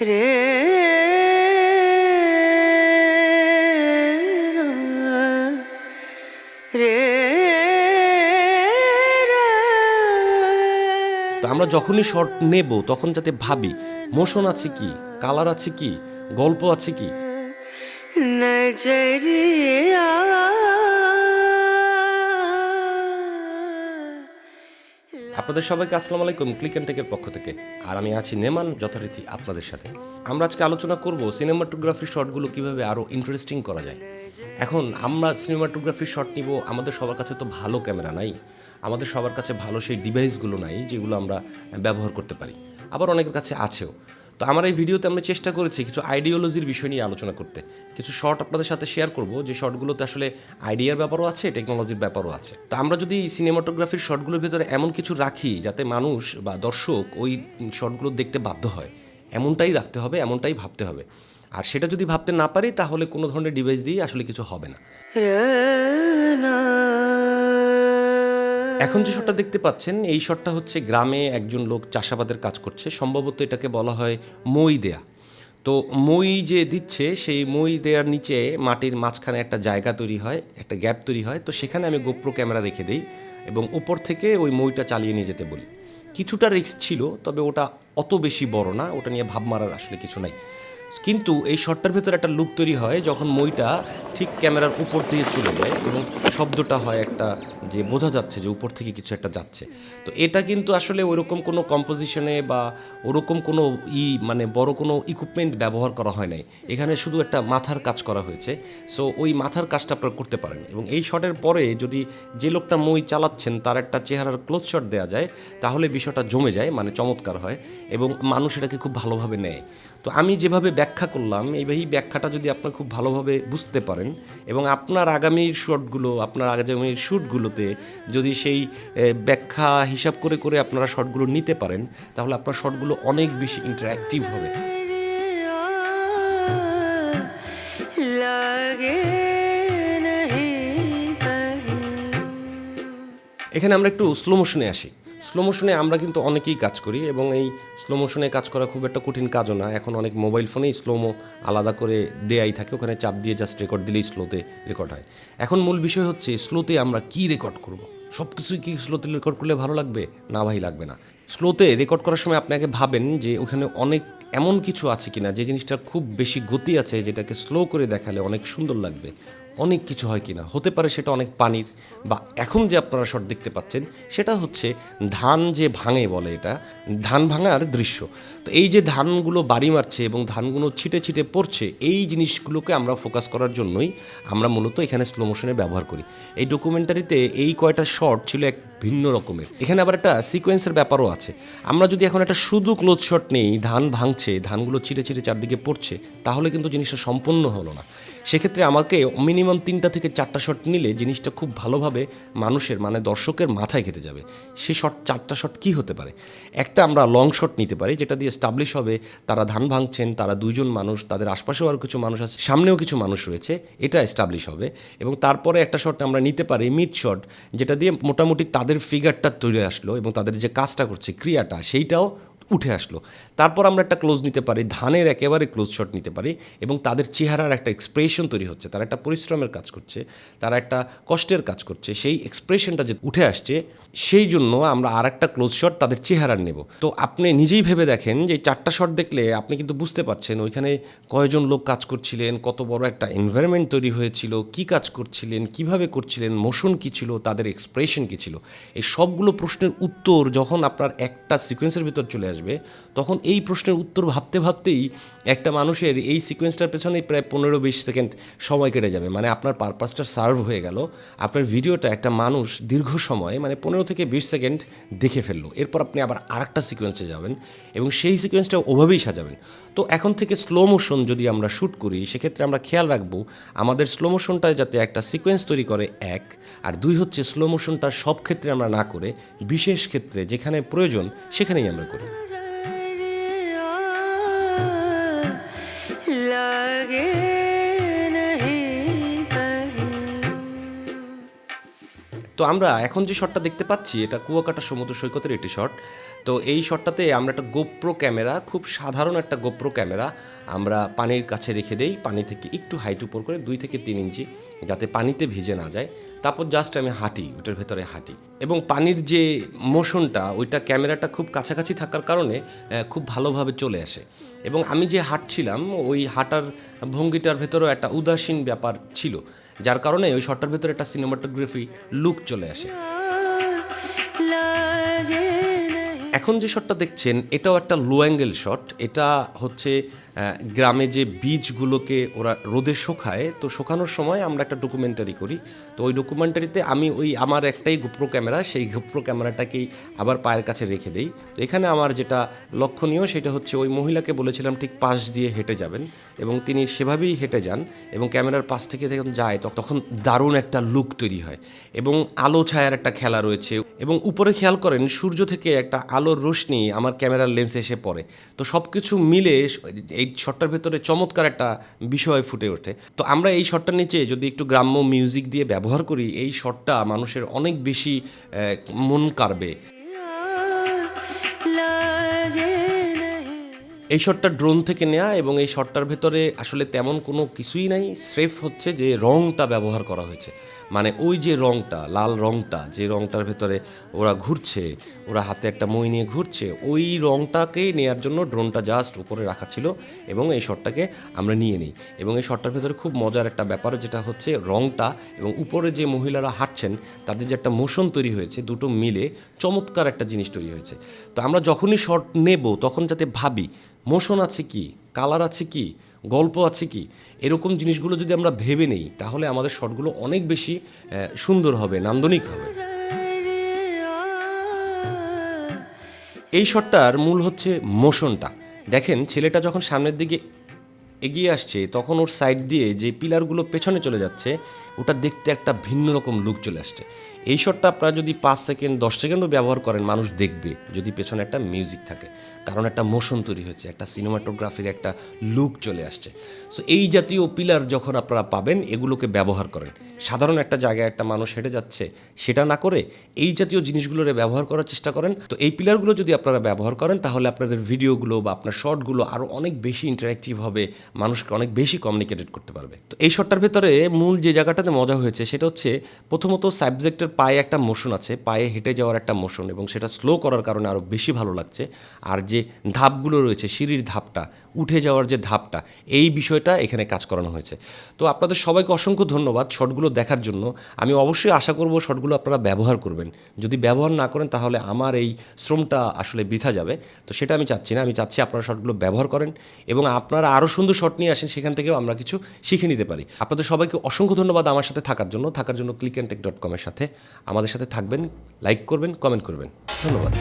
রে রে তো আমরা যখনই শর্ট নেব তখন যাতে ভাবি মোশন আছে কি, কালার আছে কি, গল্প আছে কি। নজরিয়া আপনাদের সবাইকে আসসালামু আলাইকুম ক্লিক অ্যান্ড টেকের পক্ষ থেকে। আর আমি আছি নেমান যথারীতি আপনাদের সাথে। আমরা আজকে আলোচনা করব সিনেমাটোগ্রাফি শটগুলো কিভাবে আরও ইন্টারেস্টিং করা যায়। এখন আমরা সিনেমাটোগ্রাফি শট নিব, আমাদের সবার কাছে তো ভালো ক্যামেরা নাই, আমাদের সবার কাছে ভালো সেই ডিভাইসগুলো নাই যেগুলো আমরা ব্যবহার করতে পারি, আবার অনেকের কাছে আছেও। তো আমার এই ভিডিওতে আমরা চেষ্টা করেছি কিছু আইডিওলজির বিষয় নিয়ে আলোচনা করতে, কিছু শর্ট আপনাদের সাথে শেয়ার করব যে শর্টগুলোতে আসলে আইডিয়ার ব্যাপারও আছে, টেকনোলজির ব্যাপারও আছে। তো আমরা যদি সিনেমাটোগ্রাফির শর্টগুলোর ভিতরে এমন কিছু রাখি যাতে মানুষ বা দর্শক ওই শর্টগুলো দেখতে বাধ্য হয়, এমনটাই রাখতে হবে, এমনটাই ভাবতে হবে। আর সেটা যদি ভাবতে না পারি তাহলে কোনো ধরনের ডিভাইস দিয়ে আসলে কিছু হবে না। এখন যে শটটা দেখতে পাচ্ছেন এই শটটা হচ্ছে গ্রামে একজন লোক চাষাবাদের কাজ করছে, সম্ভবত এটাকে বলা হয় মই দেয়া। তো মই যে দিচ্ছে সেই মই দেওয়ার নিচে মাটির মাঝখানে একটা জায়গা তৈরি হয়, একটা গ্যাপ তৈরি হয়। তো সেখানে আমি গোপ্রো ক্যামেরা রেখে দিই এবং উপর থেকে ওই মইটা চালিয়ে নিয়ে যেতে বলি। কিছুটা রিস্ক ছিল, তবে ওটা অত বেশি বড় না, ওটা নিয়ে ভাব মারার আসলে কিছু নাই। কিন্তু এই শটটার ভেতরে একটা লুক তৈরি হয় যখন মইটা ঠিক ক্যামেরার উপর দিয়ে চলে যায় এবং শব্দটা হয় একটা, যে বোঝা যাচ্ছে যে উপর থেকে কিছু একটা যাচ্ছে। তো এটা কিন্তু আসলে ওইরকম কোনো কম্পোজিশনে বা ওরকম কোনো মানে বড় কোনো ইকুইপমেন্ট ব্যবহার করা হয় নাই, এখানে শুধু একটা মাথার কাজ করা হয়েছে। সো ওই মাথার কাজটা আপনারা করতে পারেন এবং এই শটের পরে যদি যে লোকটা মই চালাচ্ছেন তার একটা চেহারার ক্লোজ শট দেওয়া যায় তাহলে বিষয়টা জমে যায়, মানে চমৎকার হয় এবং মানুষ এটাকে খুব ভালোভাবে নেয়। তো আমি যেভাবে ব্যাখ্যা করলাম এই ব্যাখ্যাটা যদি আপনার খুব ভালোভাবে বুঝতে পারেন এবং আপনার আগামীর শটগুলো, আপনার আগামীর শ্যুটগুলোতে যদি সেই ব্যাখ্যা হিসাব করে করে আপনারা শটগুলো নিতে পারেন তাহলে আপনার শটগুলো অনেক বেশি ইন্টারঅ্যাক্টিভ হবে। লাগে এখানে আমরা একটু স্লো মোশনে আসি। স্লো মোশনে আমরা কিন্তু অনেকেই কাজ করি এবং এই স্লো মোশনে কাজ করা খুব একটা কঠিন কাজও না। এখন অনেক মোবাইল ফোনেই স্লোমো আলাদা করে দেয়াই থাকে, ওখানে চাপ দিয়ে জাস্ট রেকর্ড দিলেই স্লোতে রেকর্ড হয়। এখন মূল বিষয় হচ্ছে স্লোতে আমরা কি রেকর্ড করব। সব কিছুই কি স্লোতে রেকর্ড করলে ভালো লাগবে? না ভাই, লাগবে না। স্লোতে রেকর্ড করার সময় আপনাকে ভাবেন যে ওখানে অনেক এমন কিছু আছে কিনা যে জিনিসটার খুব বেশি গতি আছে, যেটাকে স্লো করে দেখালে অনেক সুন্দর লাগবে। অনেক কিছু হয় কিনা, হতে পারে সেটা অনেক পানির, বা এখন যে আপনারা শট দেখতে পাচ্ছেন সেটা হচ্ছে ধান যে ভাঙে বলে, এটা ধান ভাঙার দৃশ্য। তো এই যে ধানগুলো বাড়ি মারছে এবং ধানগুলো ছিটে ছিটে পড়ছে, এই জিনিসগুলোকে আমরা ফোকাস করার জন্যই আমরা মূলত এখানে স্লো মোশনে ব্যবহার করি। এই ডকুমেন্টারিতে এই কয়টা শট ছিল এক ভিন্ন রকমের। এখানে আবার একটা সিকোয়েন্সের ব্যাপারও আছে। আমরা যদি এখন একটা শুধু ক্লোজ শট নেই, ধান ভাঙছে, ধানগুলো ছিটে ছিটে চারদিকে পড়ছে, তাহলে কিন্তু জিনিসটা সম্পূর্ণ হলো না। সেক্ষেত্রে আমাকে মিনিমাম 3টা থেকে 4টা শট নিলে জিনিসটা খুব ভালোভাবে মানুষের, মানে দর্শকের মাথায় খেতে যাবে। সে শট 4টা শট কী হতে পারে? একটা আমরা লং শট নিতে পারি যেটা দিয়ে এস্টাবলিশ হবে তারা ধান ভাঙছেন, তারা দুইজন মানুষ, তাদের আশপাশেও আরও কিছু মানুষ আছে, সামনেও কিছু মানুষ রয়েছে, এটা এস্টাবলিশ হবে। এবং তারপরে একটা শট আমরা নিতে পারি মিড শট, যেটা দিয়ে মোটামুটি তাদের ফিগারটা তৈরি আসলো এবং তাদের যে কাজটা করছে, ক্রিয়াটা, সেইটাও উঠে আসলো। তারপর আমরা একটা ক্লোজ নিতে পারি, ধানের একেবারে ক্লোজ শট নিতে পারি এবং তাদের চেহারার একটা এক্সপ্রেশন তৈরি হচ্ছে, তারা একটা পরিশ্রমের কাজ করছে, তারা একটা কষ্টের কাজ করছে, সেই এক্সপ্রেশনটা যে উঠে আসছে সেই জন্য আমরা আর একটা ক্লোজ শট তাদের চেহারার নেব। তো আপনি নিজেই ভেবে দেখেন যে 4টা শট দেখলে আপনি কিন্তু বুঝতে পারছেন ওইখানে কয়জন লোক কাজ করছিলেন, কত বড় একটা এনভায়রনমেন্ট তৈরি হয়েছিল, কি কাজ করছিলেন, কিভাবে করছিলেন, মোশন কী ছিল, তাদের এক্সপ্রেশন কী ছিল। এই সবগুলো প্রশ্নের উত্তর যখন আপনার একটা সিকোয়েন্সের ভিতর চলে আসবে তখন এই প্রশ্নের উত্তর ভাবতে ভাবতেই একটা মানুষের এই সিকোয়েন্সটার পেছনেই প্রায় 15-20 সেকেন্ড সময় কেটে যাবে। মানে আপনার পারপাসটা সার্ভ হয়ে গেল, আপনার ভিডিওটা একটা মানুষ দীর্ঘ সময়, মানে 15 থেকে 20 সেকেন্ড দেখে ফেললো। এরপর আপনি আবার আরেকটা সিকোয়েন্সে যাবেন এবং সেই সিকোয়েন্সটা ওভাবেই সাজাবেন। তো এখন থেকে স্লো মোশন যদি আমরা শ্যুট করি সেক্ষেত্রে আমরা খেয়াল রাখবো আমাদের স্লো মোশনটা যাতে একটা সিকোয়েন্স তৈরি করে, এক। আর দুই হচ্ছে স্লো মোশনটা সব ক্ষেত্রে আমরা না করে বিশেষ ক্ষেত্রে যেখানে প্রয়োজন সেখানেই আমরা করি। তো আমরা এখন যে শটটা দেখতে পাচ্ছি এটা কুয়াকাটা সমুদ্র সৈকতের একটি শট। তো এই শটটাতে আমরা একটা গোপ্রো ক্যামেরা, খুব সাধারণ একটা গোপ্রো ক্যামেরা আমরা পানির কাছে রেখে দেই, পানি থেকে একটু হাইট উপর করে 2 থেকে 3 ইঞ্চি, যাতে পানিতে ভিজে না যায়। তারপর জাস্ট আমি হাঁটি, ওটার ভেতরে হাঁটি, এবং পানির যে মোশনটা ওইটা ক্যামেরাটা খুব কাছাকাছি থাকার কারণে খুব ভালোভাবে চলে আসে। এবং আমি যে হাঁটছিলাম ওই হাঁটার ভঙ্গিটার ভেতরেও একটা উদাসীন ব্যাপার ছিল, যার কারণে ওই শটটার ভেতরে একটা সিনেমাটোগ্রাফি লুক চলে আসে। এখন যে শটটা দেখছেন এটাও একটা লো অ্যাঙ্গেল শট। এটা হচ্ছে গ্রামে যে বীজগুলোকে ওরা রোদে শোকায়, তো শোকানোর সময় আমরা একটা ডকুমেন্টারি করি। তো ওই ডকুমেন্টারিতে আমি ওই আমার একটাই গোপ্রো ক্যামেরা, সেই গোপ্রো ক্যামেরাটাকেই আবার পায়ের কাছে রেখে দেই। তো এখানে আমার যেটা লক্ষণীয় সেটা হচ্ছে ওই মহিলাকে বলেছিলাম ঠিক পাশ দিয়ে হেঁটে যাবেন, এবং তিনি সেভাবেই হেঁটে যান, এবং ক্যামেরার পাশ থেকে যখন যায় তখন দারুণ একটা লুক তৈরি হয়, এবং আলো ছায়ার একটা খেলা রয়েছে। এবং উপরে খেয়াল করেন সূর্য থেকে একটা আলোর রোশনি আমার ক্যামেরার লেন্সে এসে পড়ে। তো সব কিছু মিলে এই শটটার ভেতরে চমৎকার একটা বিষয় ফুটে ওঠে। তো আমরা এই শটটার নিচে যদি একটু গ্রাম্য মিউজিক দিয়ে ব্যবহার করি, এই শটটা মানুষের অনেক বেশি মন কাড়বে। এই শটটা ড্রোন থেকে নেওয়া, এবং এই শটটার ভেতরে আসলে তেমন কোনো কিছুই নাই, স্রেফ হচ্ছে যে রংটা ব্যবহার করা হয়েছে। মানে ওই যে রংটা, লাল রংটা, যে রংটার ভেতরে ওরা ঘুরছে, ওরা হাতে একটা মই নিয়ে ঘুরছে, ওই রংটাকেই নেওয়ার জন্য ড্রোনটা জাস্ট উপরে রাখা ছিল, এবং এই শটটাকে আমরা নিয়ে নিই। এবং এই শটটার ভেতরে খুব মজার একটা ব্যাপার যেটা হচ্ছে রংটা এবং উপরে যে মহিলারা হাঁটছেন তাদের যে একটা মোশন তৈরি হয়েছে, দুটো মিলে চমৎকার একটা জিনিস তৈরি হয়েছে। তো আমরা যখনই শট নেব তখন যাতে ভাবি মোশন আছে কি, কালার আছে কি, গল্প আছে কি, এরকম জিনিসগুলো যদি আমরা ভেবে নেই তাহলে আমাদের শটগুলো অনেক বেশি সুন্দর হবে, নান্দনিক হবে। এই শটটার মূল হচ্ছে মোশনটা। দেখেন ছেলেটা যখন সামনের দিকে এগিয়ে আসছে তখন ওর সাইড দিয়ে যে পিলারগুলো পেছনে চলে যাচ্ছে ওটা দেখতে একটা ভিন্ন রকম লুক চলে আসছে। এই শটটা আপনারা যদি 5 সেকেন্ড 10 সেকেন্ডও ব্যবহার করেন মানুষ দেখবে, যদি পেছনে একটা মিউজিক থাকে, কারণ একটা মোশন তৈরি হচ্ছে, একটা সিনেমাটোগ্রাফির একটা লুক চলে আসছে। সো এই জাতীয় পিলার যখন আপনারা পাবেন এগুলোকে ব্যবহার করেন। সাধারণ একটা জায়গায় একটা মানুষ হেঁটে যাচ্ছে সেটা না করে এই জাতীয় জিনিসগুলোরে ব্যবহার করার চেষ্টা করেন। তো এই পিলারগুলো যদি আপনারা ব্যবহার করেন তাহলে আপনাদের ভিডিওগুলো বা আপনার শর্টগুলো আরও অনেক বেশি ইন্টারেক্টিভ হবে, মানুষকে অনেক বেশি কমিউনিকেটেড করতে পারবে। তো এই শটটার ভেতরে মূল যে জায়গাটাতে মজা হয়েছে সেটা হচ্ছে প্রথমত সাবজেক্টের পায়ে একটা মোশন আছে, পায়ে হেঁটে যাওয়ার একটা মোশন, এবং সেটা স্লো করার কারণে আরও বেশি ভালো লাগছে। আর যে ধাপগুলো রয়েছে, সিঁড়ির ধাপটা, উঠে যাওয়ার যে ধাপটা, এই বিষয়টা এখানে কাজ করানো হয়েছে। তো আপনাদের সবাইকে অসংখ্য ধন্যবাদ শটগুলো দেখার জন্য। আমি অবশ্যই আশা করব শটগুলো আপনারা ব্যবহার করবেন। যদি ব্যবহার না করেন তাহলে আমার এই শ্রমটা আসলে বৃথা যাবে। তো সেটা আমি চাচ্ছি না, আমি চাচ্ছি আপনারা শটগুলো ব্যবহার করেন এবং আপনারা আরও সুন্দর শট নিয়ে আসেন, সেখান থেকেও আমরা কিছু শিখে নিতে পারি। আপনাদের সবাইকে অসংখ্য ধন্যবাদ আমার সাথে থাকার জন্য clickandtech.com এর সাথে আমাদের সাথে থাকবেন, লাইক করবেন, কমেন্ট করবেন। ধন্যবাদ।